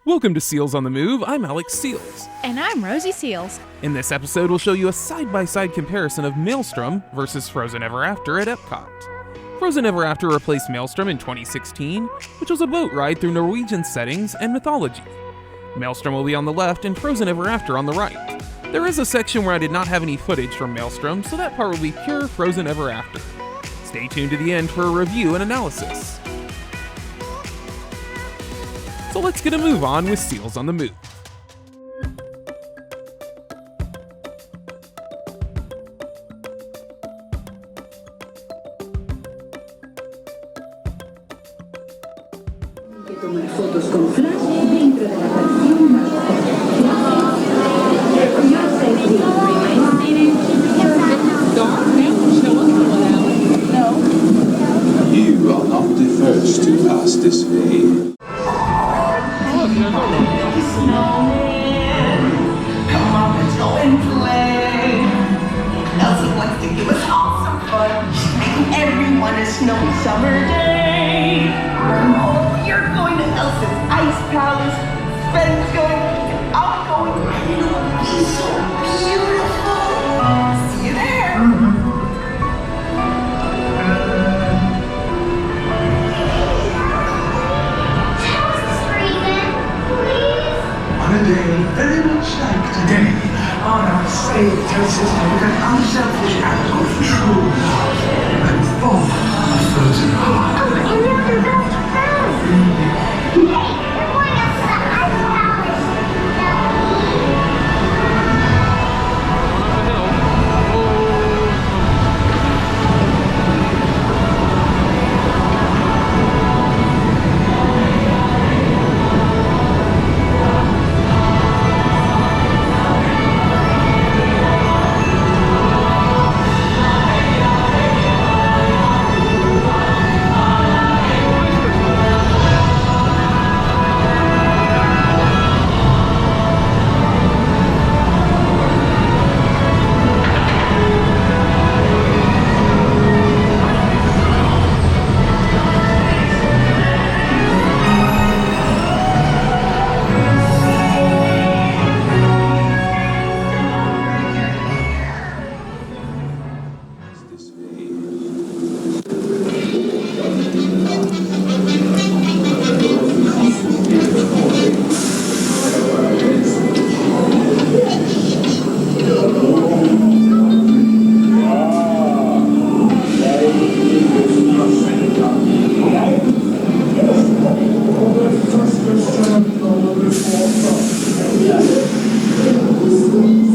Welcome to Seals on the Move. I'm Alex Seals. And I'm Rosie Seals. In this episode, we'll show you a side-by-side comparison of Maelstrom versus Frozen Ever After at EPCOT. Frozen Ever After replaced Maelstrom in 2016, which was a boat ride through Norwegian settings and mythology. Maelstrom will be on the left and Frozen Ever After on the right. There is a section where I did not have any footage from Maelstrom, so that part will be pure Frozen Ever After. Stay tuned to the end for a review and analysis. So let's get a move on with Seals on the Move. Tomar fotos con flash dentro de la canción más You are not the first to pass this way. Come on, let's go and play. Elsie wants to give us all some fun. She's making everyone a snowy summer day. Oh, you're going to Elsie's Ice Palace. Ben's going, I'm going. It'll be so beautiful. See you there. On a day very much like today, on our slave terraces with an unselfish act of true love and full of frozen heart.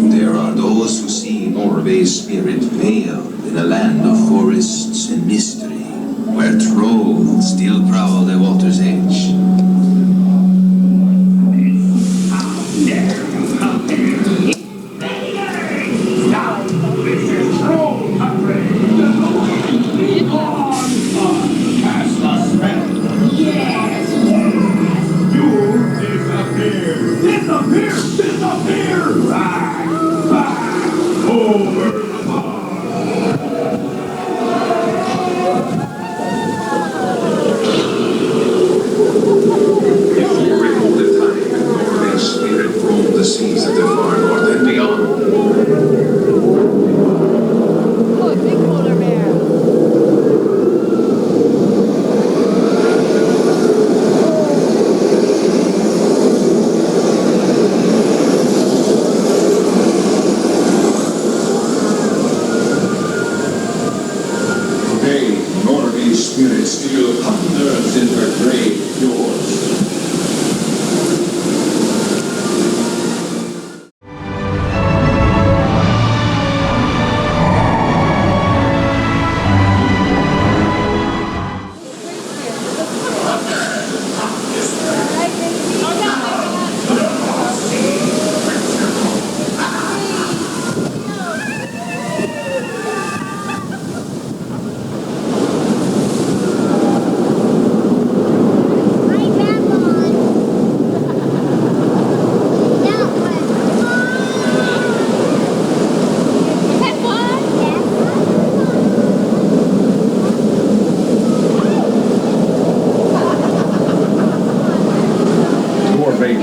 There are those who see Norway's spirit veiled in a land of forests and mystery, where trolls still prowl the water's edge.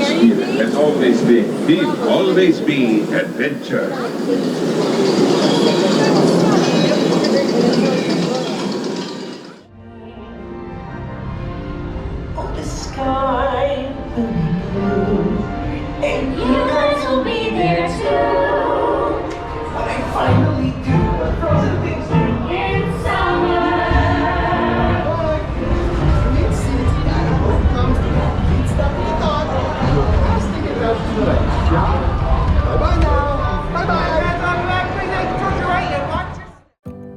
has always been, will always be adventure. Oh, the sky will be blue, and you guys will be there too. When I finally do what frozen things do in summer.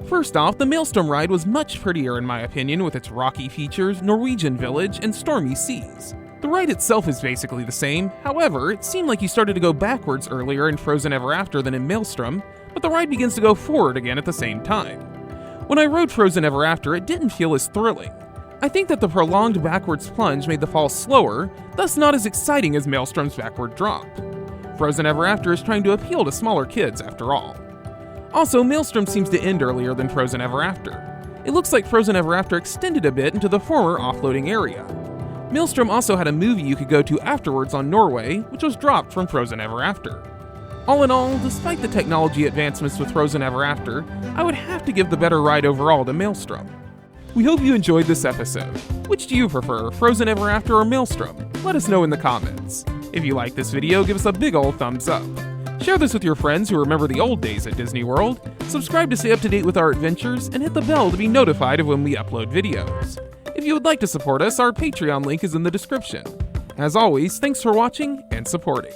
First off, the Maelstrom Ride was much prettier in my opinion with its rocky features, Norwegian village, and stormy seas. The ride itself is basically the same, however, it seemed like you started to go backwards earlier in Frozen Ever After than in Maelstrom, but the ride begins to go forward again at the same time. When I rode Frozen Ever After, it didn't feel as thrilling. I think that the prolonged backwards plunge made the fall slower, thus not as exciting as Maelstrom's backward drop. Frozen Ever After is trying to appeal to smaller kids after all. Also, Maelstrom seems to end earlier than Frozen Ever After. It looks like Frozen Ever After extended a bit into the former offloading area. Maelstrom also had a movie you could go to afterwards on Norway, which was dropped from Frozen Ever After. All in all, despite the technology advancements with Frozen Ever After, I would have to give the better ride overall to Maelstrom. We hope you enjoyed this episode. Which do you prefer, Frozen Ever After or Maelstrom? Let us know in the comments. If you like this video, give us a big ol' thumbs up. Share this with your friends who remember the old days at Disney World, subscribe to stay up to date with our adventures, and hit the bell to be notified of when we upload videos. If you would like to support us, our Patreon link is in the description. As always, thanks for watching and supporting.